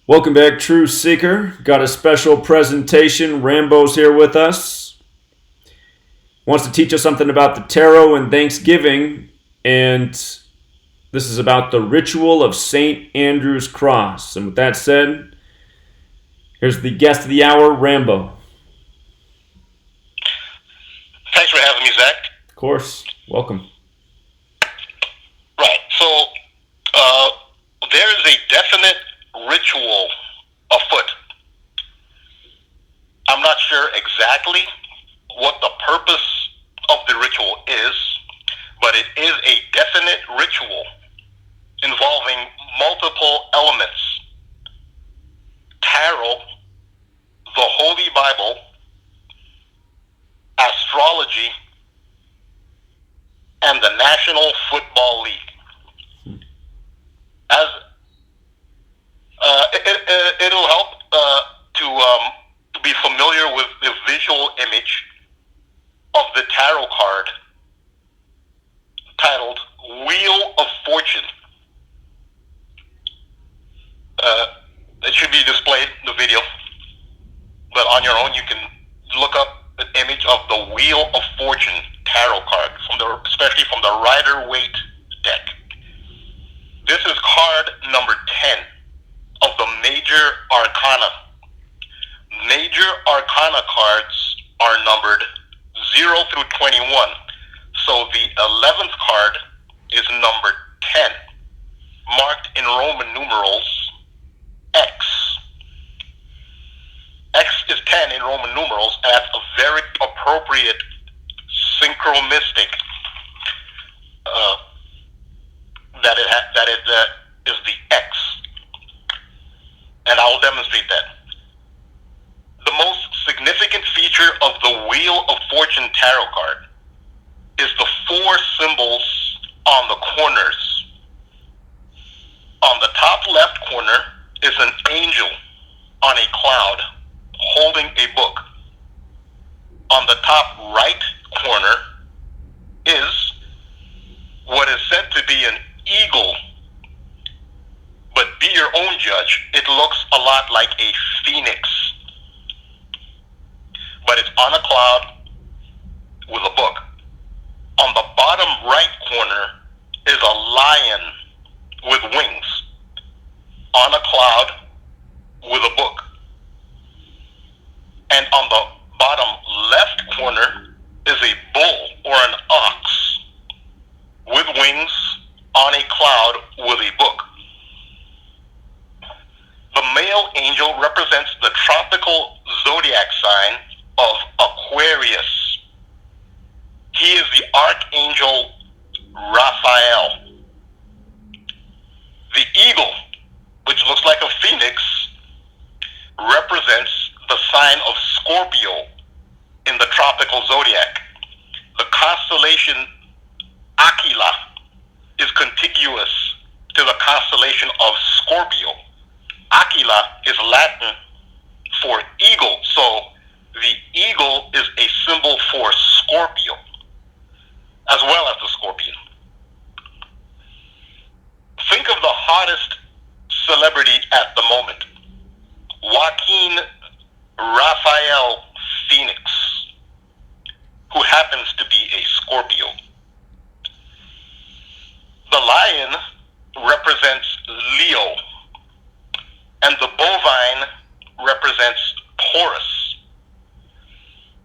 Welcome back, True Seeker. Got a special presentation. Rambo's here with us. Wants to teach us something about the tarot and Thanksgiving. And this is about the ritual of St. Andrew's Cross. And with that said, here's the guest of the hour, Rambo. Thanks for having me, Zach. Of course. Welcome. Right. So uh, there is a definite ritual afoot. I'm not sure exactly what the purpose of the ritual is, but it is a definite ritual involving multiple elements: tarot, the Holy Bible, astrology, and the National Football League. As it'll help to be familiar with the visual image of the tarot card titled Wheel of Fortune. It should be displayed in the video, but on your own you can look up an image of the Wheel of Fortune tarot card, especially from the Rider-Waite deck. This is card number 10 of the Major Arcana. Major Arcana cards are numbered 0 through 21. So the 11th card is numbered 10, marked in Roman numerals X. X is 10 in Roman numerals, and that's a very appropriate synchromistic that it is the X. And I will demonstrate that. The most significant feature of the Wheel of Fortune tarot card is the four symbols on the corners. On the top left corner is an angel on a cloud holding a book. On the top right corner is what is said to be an eagle, but be your own judge. It looks a lot like a phoenix, but it's on a cloud with a book. On the bottom right corner is a lion with wings on a cloud with a book. And on the bottom left corner is a bull or an ox with wings on a cloud with a book. The male angel represents the tropical zodiac sign of Aquarius. He is the archangel Raphael. The eagle, which looks like a phoenix, represents the sign of Scorpio in the tropical zodiac. The constellation Aquila is contiguous to the constellation of Scorpio. Aquila is Latin for eagle, so the eagle is a symbol for Scorpio, as well as the scorpion. Think of the hottest celebrity at the moment, Joaquin Raphael Phoenix, who happens to be a Scorpio. The lion represents Leo, and the bovine represents Taurus.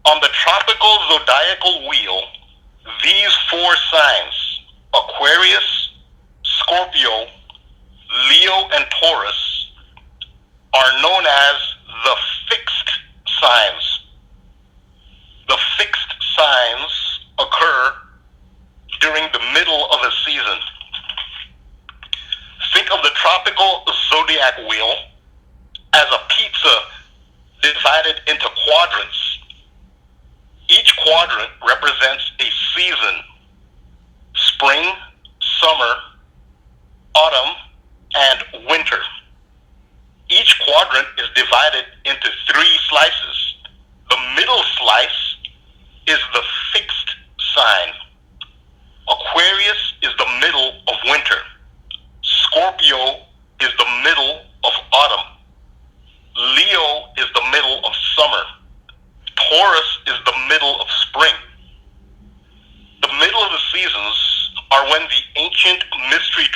On the tropical zodiacal wheel, these four signs, Aquarius, Scorpio, Leo, and Taurus, are known as the fixed signs. The fixed signs occur during the middle of a season. Think of the tropical zodiac wheel as a pizza divided into quadrants. Each quadrant represents a season: spring, summer, autumn, and winter. Each quadrant is divided into three slices. The middle slice is the fixed sign. Aquarius is the middle of winter. Scorpio is the middle of autumn.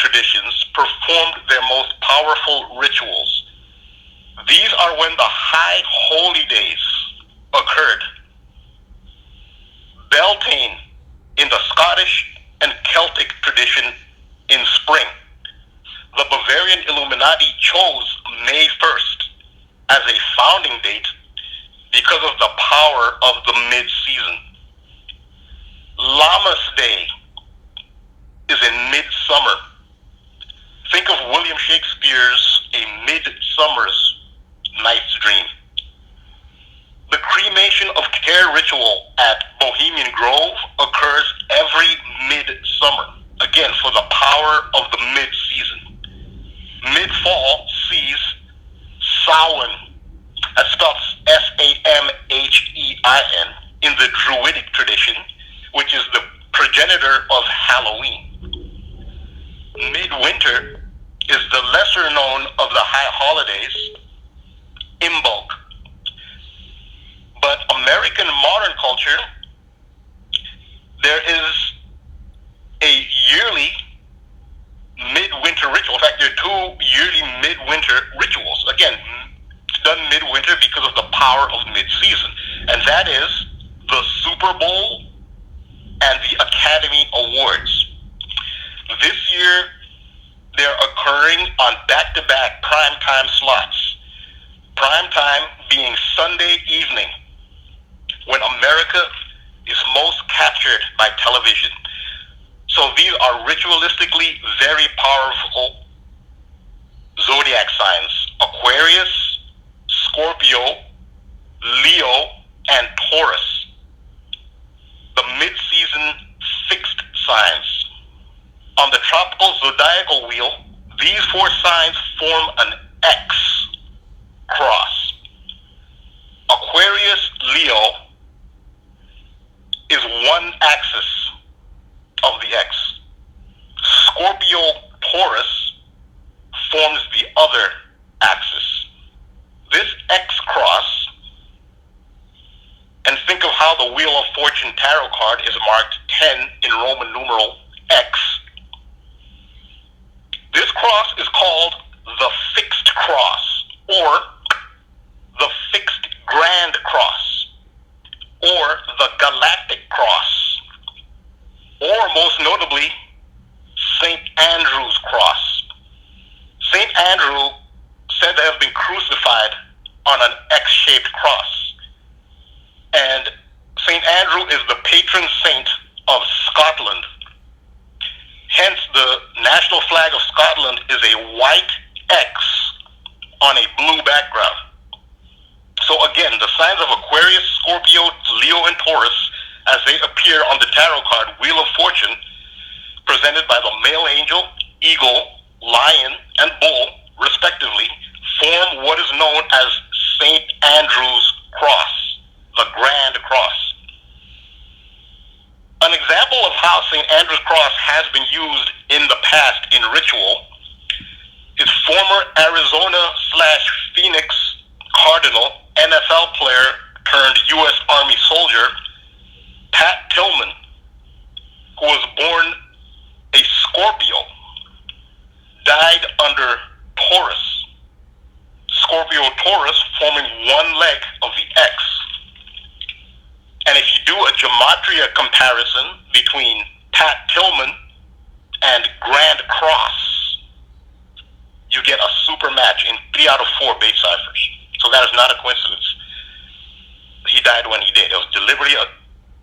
traditions performed their most powerful rituals. These are when the high holy days occurred. Beltane in the Scottish and Celtic tradition in spring. The Bavarian Illuminati chose May 1st as a founding date because of the power of the mid-season. Lammas Day is in midsummer. Think of William Shakespeare's A Midsummer's Night's Dream. The cremation of care ritual at Bohemian Grove occurs every midsummer, again for the power of the mid-season. Mid-fall sees Samhain, that's spelled Samhain, in the Druidic tradition, which is the progenitor of Halloween. Midwinter is the lesser known of the high holidays, Imbolc. But American modern culture, there is a yearly midwinter ritual. In fact, there are two yearly midwinter rituals. Again, done midwinter because of the power of mid-season. And that is the Super Bowl and the Academy Awards. This year, they're occurring on back-to-back primetime slots. Primetime being Sunday evening, when America is most captured by television. So these are ritualistically very powerful zodiac signs: Aquarius, Scorpio, Leo, and Taurus. The mid-season fixed signs. On the tropical zodiacal wheel, these four signs form an X cross. Aquarius Leo is one axis of the X. Scorpio Taurus forms the other axis. This X cross, and think of how the Wheel of Fortune tarot card is marked 10 in Roman numeral X. This cross is called the fixed cross, or the fixed grand cross, or the galactic cross, or most notably, St. Andrew's cross. St. Andrew said to have been crucified on an X-shaped cross. And St. Andrew is the patron saint of Scotland. Hence, the national flag of Scotland is a white X on a blue background. So again, the signs of Aquarius, Scorpio, Leo, and Taurus, as they appear on the tarot card Wheel of Fortune, presented by the male angel, eagle, lion, and bull, respectively, form what is known as St. Andrew's Cross, the Grand Cross. An example of how St. Andrew's Cross has been used in the past in ritual is former Arizona/Phoenix Cardinal NFL player turned U.S. Army soldier Pat Tillman, who was born a Scorpio, died under Taurus. Scorpio Taurus forming one leg of the X. And if you do a gematria comparison between Pat Tillman and Grand Cross, you get a super match in 3 out of 4 base ciphers. So that is not a coincidence. He died when he did. It was deliberately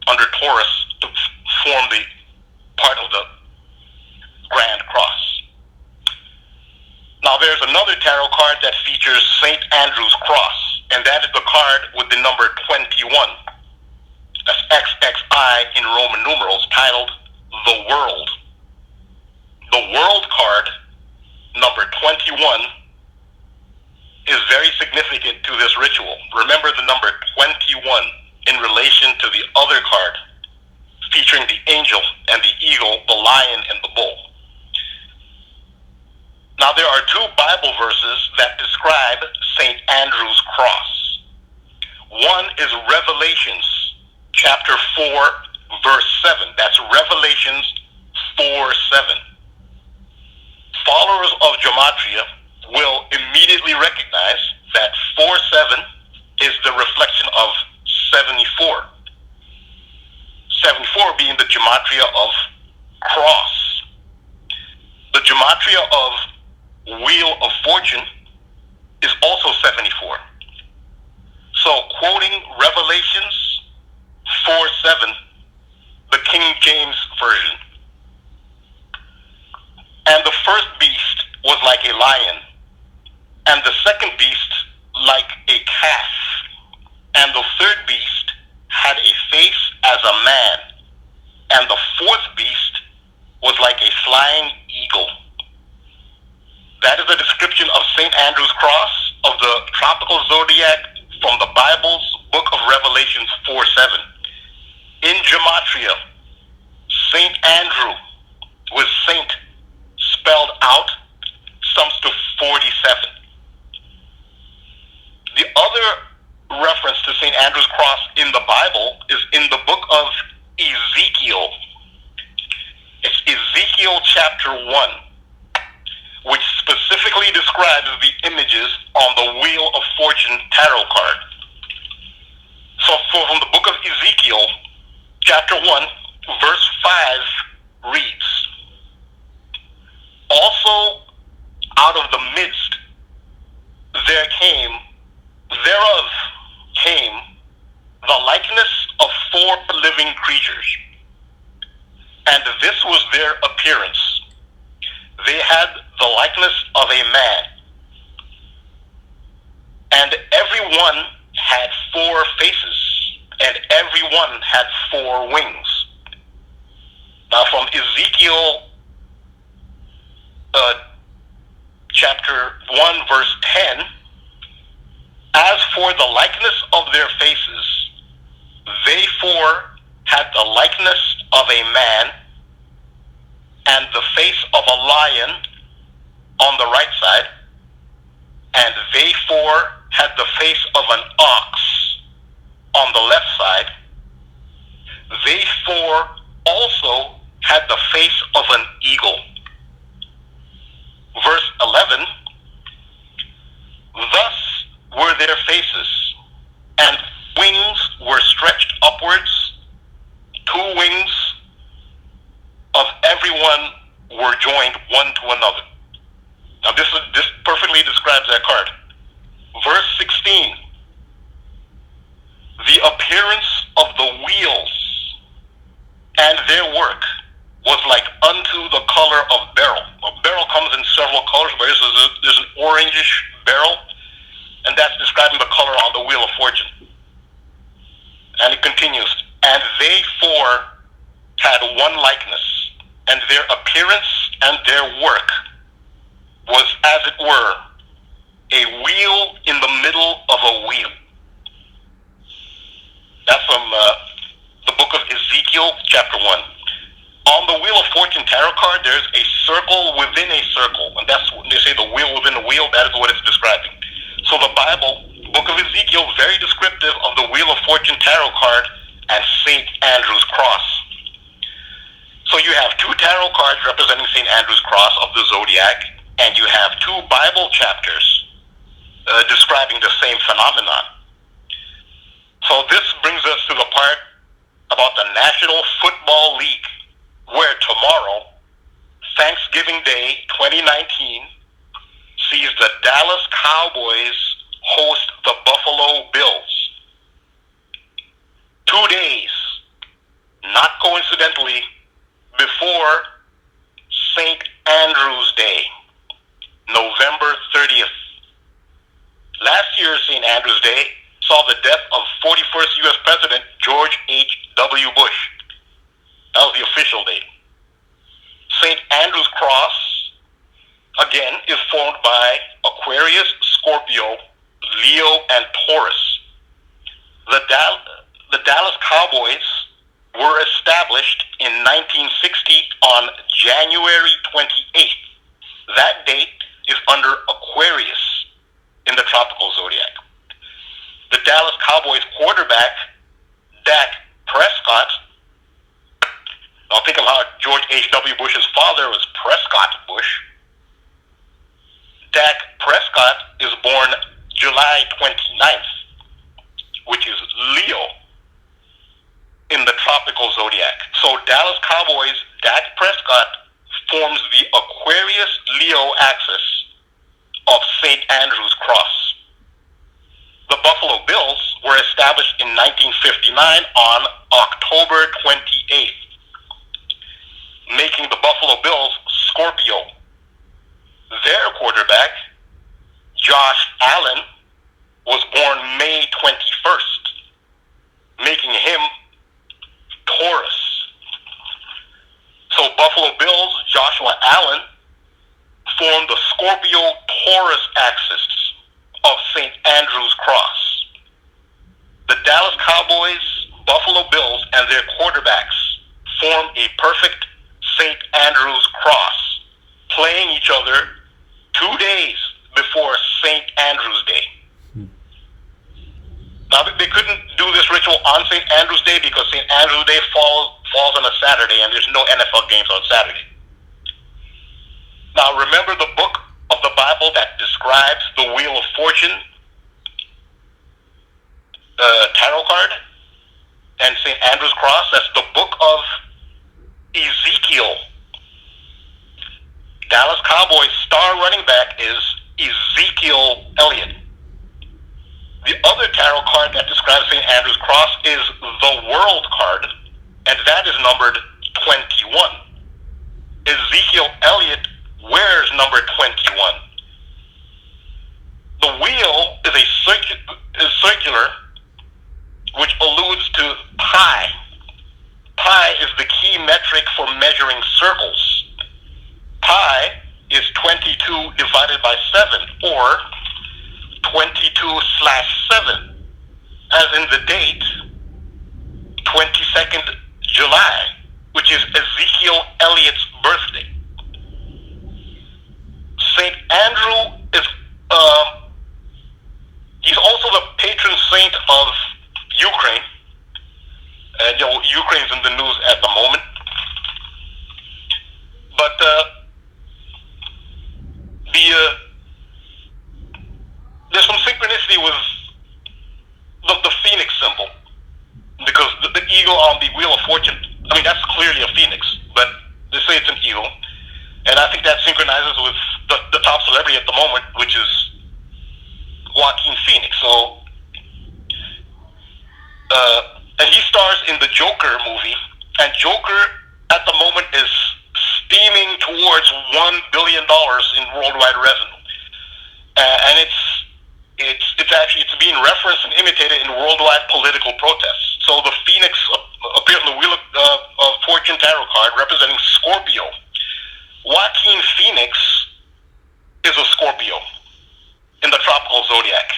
under Taurus to form the part of the Grand Cross. Now there's another tarot card that features St. Andrew's Cross, and that is the card with the number 21. That's XXI in Roman numerals, titled The World. The World card, number 21, is very significant to this ritual. Remember the number 21 in relation to the other card, featuring the angel and the eagle, the lion and the bull. Now there are 2 Bible verses that describe St. Andrew's Cross. One is Revelations chapter 4, verse 7. That's Revelations 4:7. followers of gematria will immediately recognize that 47 is the reflection of 74. 74 being the gematria of cross. The gematria of wheel of fortune is also 74. So quoting Revelations 4:7, the King James Version, and the first beast was like a lion, and the second beast like a calf, and the third beast had a face as a man, and the fourth beast was like a flying eagle. That is a description of St. Andrew's cross of the tropical zodiac from the Bible's book of Revelations 4:7. In gematria, St. Andrew with Saint spelled out sums to 47. The other reference to St. Andrew's cross in the Bible is in the book of Ezekiel. It's Ezekiel chapter 1, which specifically describes the images on the Wheel of Fortune tarot card. So from the book of Ezekiel, chapter 1, verse 5 reads, also out of the midst thereof came the likeness of four living creatures, and this was their appearance. They had the likeness of a man, and every one had four faces, and every one had four wings. Now from Ezekiel chapter 1 verse 10, as for the likeness of their faces, they four had the likeness of a man, and the face of a lion on the right side, and they four had the face of an ox on the left side. They four also had the face of an eagle. Verse 11, thus were their faces, and wings were stretched upwards. Two wings of everyone were joined one to another. Now this perfectly describes that card. Verse 16, the appearance of the wheels and their work was like unto the color of beryl. A beryl comes in several colors, but there's an orangish beryl, and that's describing the color on the Wheel of Fortune. And it continues, and they four had one likeness, and their appearance and their work was as it were a wheel in the middle of a wheel. That's from the book of Ezekiel chapter 1. On the Wheel of Fortune tarot card, there's a circle within a circle, and that's when they say the wheel within a wheel. That is what it's describing. So the Bible, book of Ezekiel, very descriptive of the Wheel of Fortune tarot card and St. Andrew's cross. So you have two tarot cards representing St. Andrew's cross of the zodiac, and you have two Bible chapters describing the same phenomenon. So this brings us to the part about the National Football League, where tomorrow, Thanksgiving Day 2019, sees the Dallas Cowboys host the Buffalo Bills. 2 days, not coincidentally, before St. Andrew's Day, November 30th. Last year's St. Andrew's Day saw the death of 41st U.S. President George H.W. Bush. That was the official date. St. Andrew's Cross, again, is formed by Aquarius, Scorpio, Leo, and Taurus. The Dallas Cowboys were established in 1960 on January 28th. That date is under Aquarius in the tropical zodiac. The Dallas Cowboys quarterback, Dak Prescott, now think of how George H.W. Bush's father was Prescott Bush. Dak Prescott is born July 29th, which is Leo in the tropical zodiac. So Dallas Cowboys, Dak Prescott forms the Aquarius Leo axis of St. Andrew's Cross. The Buffalo Bills were established in 1959 on October 28th, making the Buffalo Bills Scorpio. Their quarterback, Josh Allen, was born May 21st, making him Taurus. So Buffalo Bills, Joshua Allen, formed the Scorpio-Taurus axis of St. Andrew's Cross. The Dallas Cowboys, Buffalo Bills, and their quarterbacks form a perfect St. Andrew's Cross, playing each other 2 days before St. Andrew's Day. Now, they couldn't do this ritual on St. Andrew's Day because St. Andrew's Day falls on a Saturday, and there's no NFL games on Saturday. Now, remember the book of the Bible that describes the Wheel of Fortune, tarot card, and St. Andrew's Cross? That's the book of Ezekiel. Dallas Cowboys star running back is Ezekiel Elliott. The other tarot card that describes St. Andrew's Cross is the World card, and that is numbered 21. Ezekiel Elliott wears number 21. The wheel is circular, which alludes to pi. Pi is the key metric for measuring circles. Pi is 22 divided by 7, or 22/7, as in the date 22nd July, which is Ezekiel Elliott's birthday. St. Andrew is he's also the patron saint of Ukraine. And Ukraine's in the news at the moment. But there's some synchronicity with the phoenix symbol, because the eagle on the Wheel of Fortune, I mean, that's clearly a phoenix, but they say it's an eagle. And I think that synchronizes with the top celebrity at the moment, which is Joaquin Phoenix. So, and he stars in the Joker movie, and Joker at the moment is steaming towards $1 billion in worldwide revenue, and it's being referenced and imitated in worldwide political protests. So the Phoenix appears on the Wheel of Fortune tarot card representing Scorpio. Joaquin Phoenix is a Scorpio in the tropical zodiac,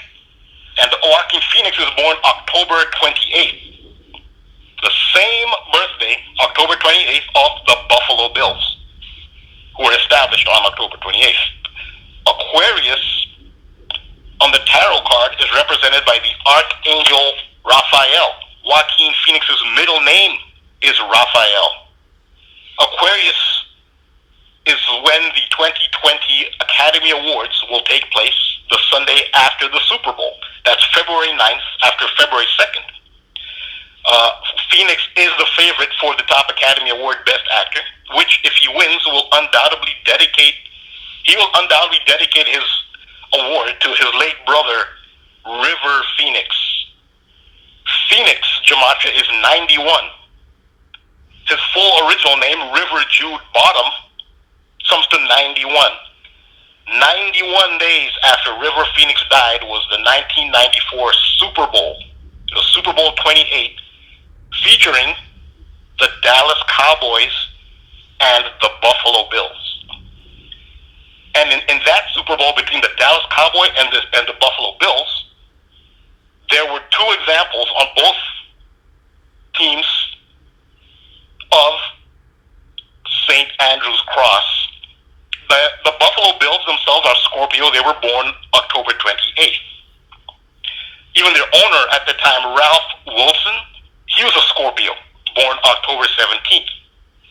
and Joaquin Phoenix was born October 28th. The same birthday, October 28th, of the Buffalo Bills, who were established on October 28th. Aquarius on the tarot card is represented by the Archangel Raphael. Joaquin Phoenix's middle name is Raphael. Aquarius is when the 2020 Academy Awards will take place the Sunday after the Super Bowl. That's February 9th, after February 2nd. Phoenix is the favorite for the top Academy Award Best Actor, which, if he wins, will undoubtedly dedicate his award to his late brother, River Phoenix. Phoenix gematria is 91. His full original name, River Jude Bottom, sums to 91. 91 days after River Phoenix died was the 1994 Super Bowl, the Super Bowl 28, featuring the Dallas Cowboys and the Buffalo Bills. And in that Super Bowl between the Dallas Cowboys and the Buffalo Bills, there were two examples on both teams of St. Andrew's Cross. The Buffalo Bills themselves are Scorpio. They were born October 28th. Even their owner at the time, Ralph Wilson, he was a Scorpio, born October 17th.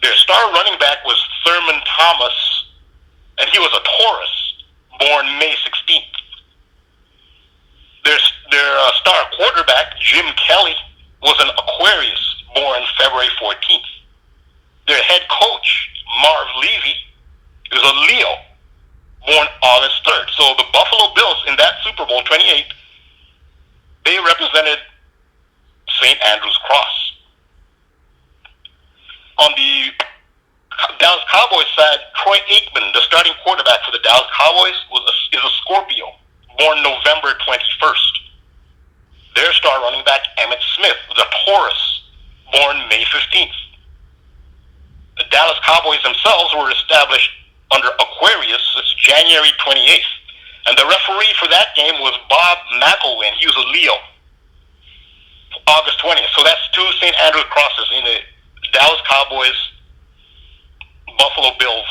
Their star running back was Thurman Thomas, and he was a Taurus, born May 16th. Their star quarterback, Jim Kelly, was an Aquarius, born February 14th. Their head coach, Marv Levy, is a Leo, born August 3rd. So the Buffalo Bills in that Super Bowl 28, they represented St. Andrew's Cross. On the Dallas Cowboys side, Troy Aikman, the starting quarterback for the Dallas Cowboys, is a Scorpio, born November 21st. Their star running back, Emmitt Smith, was a Taurus, born May 15th. The Dallas Cowboys themselves were established under Aquarius since January 28th. And the referee for that game was Bob McElwain. He was a Leo, August 20th. So that's two St. Andrew's crosses in the Dallas Cowboys Buffalo Bills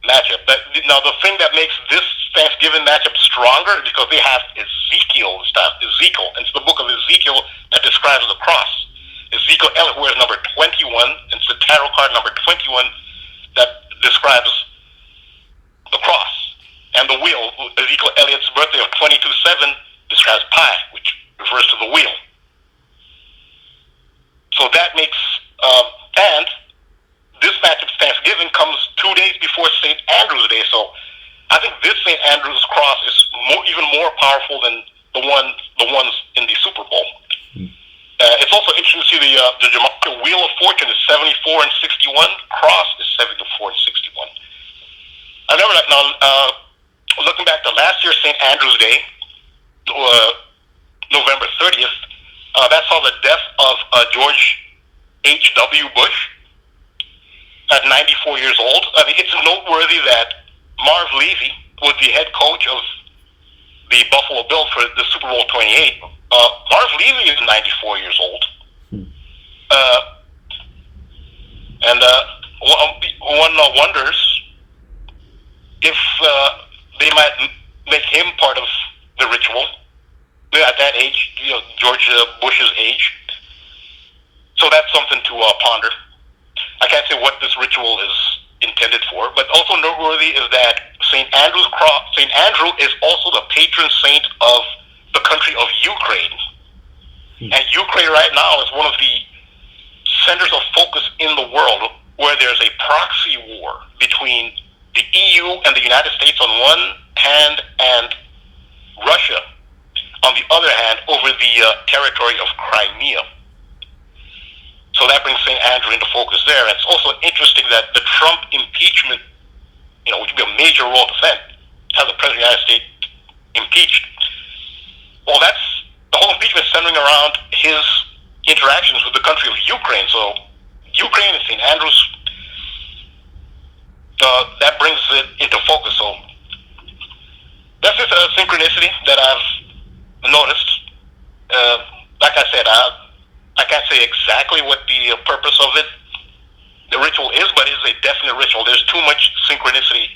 matchup. Now, the thing that makes this Thanksgiving matchup stronger is because they have Ezekiel, and it's the book of Ezekiel that describes the cross. Ezekiel Elliott wears number 21, and it's the tarot card number 21 that describes the cross. And the wheel, Ezekiel Elliott's birthday of 22/7 describes pi, which refers to the wheel. So that makes, and this matchup, Thanksgiving, comes 2 days before St. Andrew's Day. So I think this St. Andrew's cross is even more powerful than the ones in the Super Bowl. It's also interesting to see the Jamaica Wheel of Fortune is 74 and 61. Cross is 74 and 61. I remember that now. Looking back to last year's St. Andrew's Day, November 30th, that saw the death of George H.W. Bush at 94 years old. I mean, it's noteworthy that Marv Levy was the head coach of the Buffalo Bills for the Super Bowl 28. Marv Levy is 94 years old. And one wonders if they might make him part of the ritual at that age, George Bush's age. So that's something to ponder. I can't say what this ritual is intended for, but also noteworthy is that St. Andrew is also the patron saint of the country of Ukraine. And Ukraine right now is one of the centers of focus in the world where there's a proxy war between the EU and the United States on one hand and Russia on the other hand over the territory of Crimea. So that brings St. Andrew into focus there. And it's also interesting that the Trump impeachment, which would be a major role to defend, have the President of the United States impeached. Well, the whole impeachment is centering around his interactions with the country of Ukraine. So Ukraine and St. Andrews, that brings it into focus. So that's just a synchronicity that I've noticed. Like I said, I can't say exactly what the purpose of the ritual is, but it's a definite ritual. There's too much synchronicity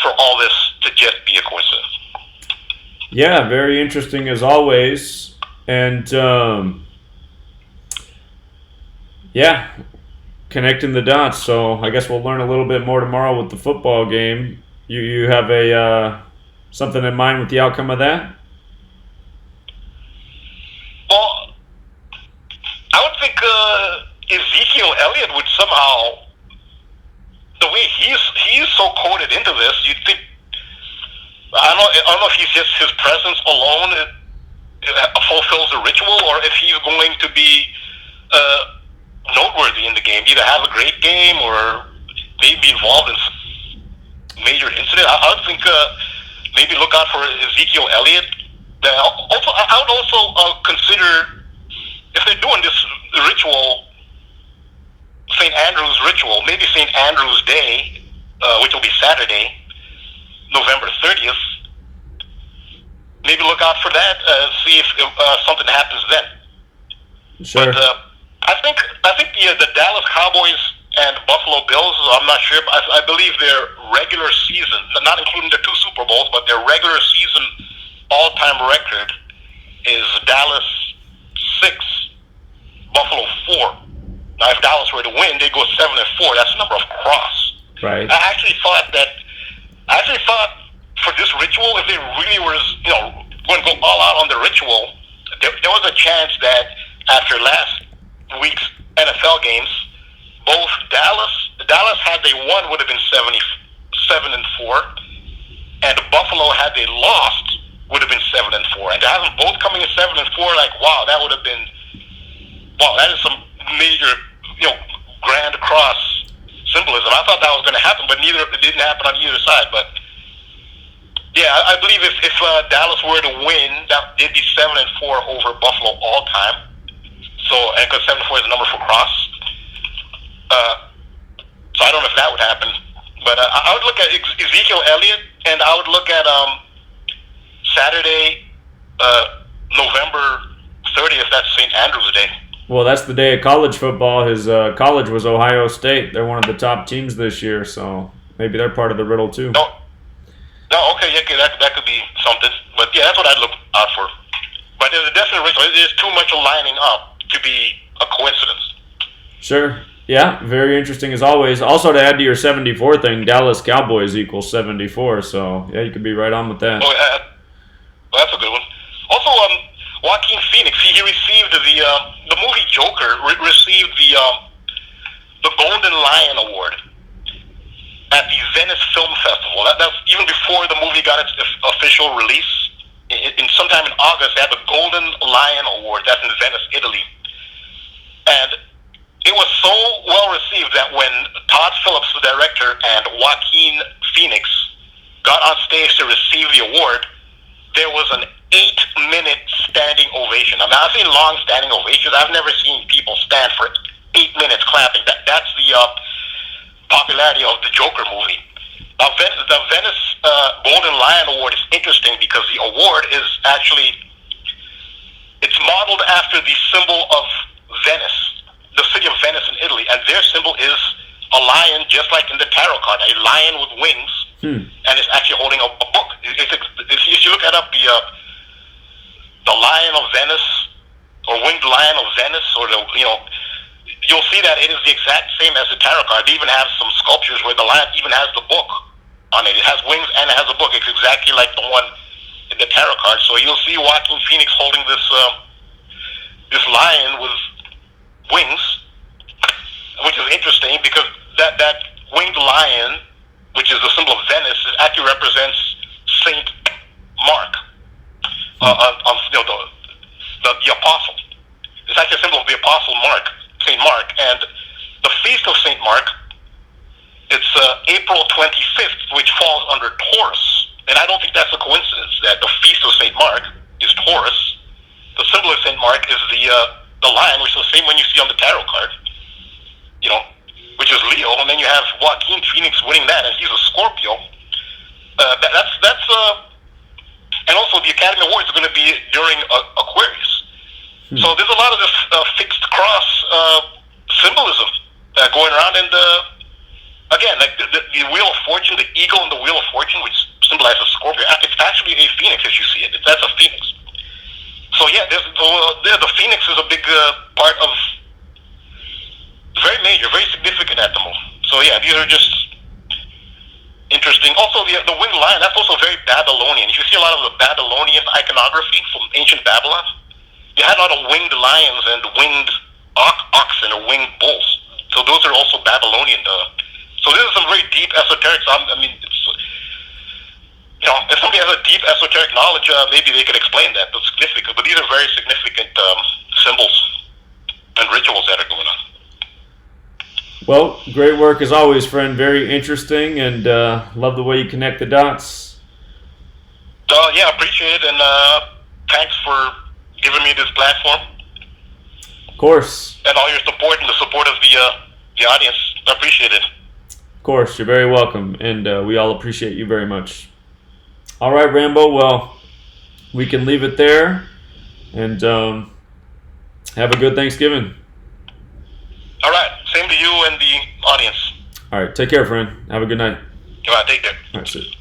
for all this to just be a coincidence. Yeah, very interesting as always. And connecting the dots. So I guess we'll learn a little bit more tomorrow with the football game. You have a something in mind with the outcome of that? Well, I would think Ezekiel Elliott would somehow, the way he's so coded into this, you'd think, I don't know if he's just his presence alone fulfills the ritual, or if he's going to be noteworthy in the game, either have a great game or maybe be involved in some major incident. I would think maybe look out for Ezekiel Elliott. I would also consider, if they're doing this ritual, St. Andrew's ritual, maybe St. Andrew's Day, which will be Saturday, November 30th, maybe look out for that, see if something happens then. Sure. But I think the Dallas Cowboys and Buffalo Bills, I'm not sure, but I believe their regular season, not including the 2 Super Bowls, but their regular season all-time record is Dallas 6, Buffalo 4. Now, if Dallas were to win, they go 7-4. That's the number of cross. Right. I actually thought for this ritual, if they really were, going to go all out on the ritual, there was a chance that after last week's NFL games, both Dallas had they won would have been 7-4, and Buffalo had they lost would have been 7-4, and to have them both coming in 7-4, like wow, that would have been that is some major grand cross symbolism. I thought that was going to happen, but it didn't happen on either side. But yeah, I believe if Dallas were to win, that they'd be 7-4 over Buffalo all time. So, and because 7-4 is the number for cross, so I don't know if that would happen. But I would look at Ezekiel Elliott, and I would look at Saturday, November 30th. That's St. Andrew's Day. Well, that's the day of college football. His college was Ohio State. They're one of the top teams this year, so maybe they're part of the riddle too. No, okay, yeah, okay, that could be something. But yeah, that's what I'd look out for. But there's a definite risk. There's too much lining up to be a coincidence. Sure. Yeah, very interesting as always. Also, to add to your 74 thing, Dallas Cowboys equals 74. So yeah, you could be right on with that. Oh, yeah, well, that's a good one. Also, Joaquin Phoenix, he received the movie Joker received the Golden Lion Award at the Venice Film Festival. That's even before the movie got its official release. In sometime in August, they had the Golden Lion Award. That's in Venice, Italy. And it was so well received that when Todd Phillips, the director, and Joaquin Phoenix got on stage to receive the award, there was an 8-minute standing ovation. I mean, I've seen long standing ovations. I've never seen people stand for 8 minutes clapping. That's the popularity of the Joker movie. Now, the Venice Golden Lion Award is interesting because the award is actually, it's modeled after the symbol of Venice, the city of Venice in Italy, and their symbol is a lion, just like in the tarot card, a lion with wings, and it's actually holding a book. If you look at up the Lion of Venice, or Winged Lion of Venice, or you'll see that it is the exact same as the tarot card. They even have some sculptures where the lion even has the book on it. It has wings and it has a book. It's exactly like the one in the tarot card. So you'll see Joaquin Phoenix holding this lion with wings, which is interesting because that winged lion, which is the symbol of Venice, actually represents Saint Mark, the apostle. It's actually a symbol of the apostle Mark, Saint Mark, and the feast of Saint Mark. It's April 25th, which falls under Taurus, and I don't think that's a coincidence that the feast of Saint Mark is Taurus. The symbol of Saint Mark is the lion, which is the same one you see on the tarot card, which is Leo, and then you have Joaquin Phoenix winning that, and he's a Scorpio. And also the Academy Awards are going to be during Aquarius. So there's a lot of this fixed cross symbolism going around, and again, like the Wheel of Fortune, the eagle and the Wheel of Fortune, which symbolizes Scorpio, it's actually a phoenix as you see it. That's a phoenix. So yeah, the phoenix is a big part of, very major, very significant at the moment. So yeah, these are just interesting. Also, the winged lion, that's also very Babylonian. You see a lot of the Babylonian iconography from ancient Babylon. You had a lot of winged lions and winged oxen or winged bulls. So those are also Babylonian. So this is some very deep esoteric. I mean, it's, if somebody has a deep esoteric knowledge, maybe they could explain that. That's significant. But these are very significant symbols and rituals that are going on. Well, great work as always, friend. Very interesting, and love the way you connect the dots. Yeah, appreciate it, and thanks for giving me this platform. Of course. And all your support and the support of the audience. I appreciate it. Of course, you're very welcome, and we all appreciate you very much. All right, Rambo, well, we can leave it there, and have a good Thanksgiving. All right, same to you and the audience. All right, take care, friend. Have a good night. All right, take care. All right, see you.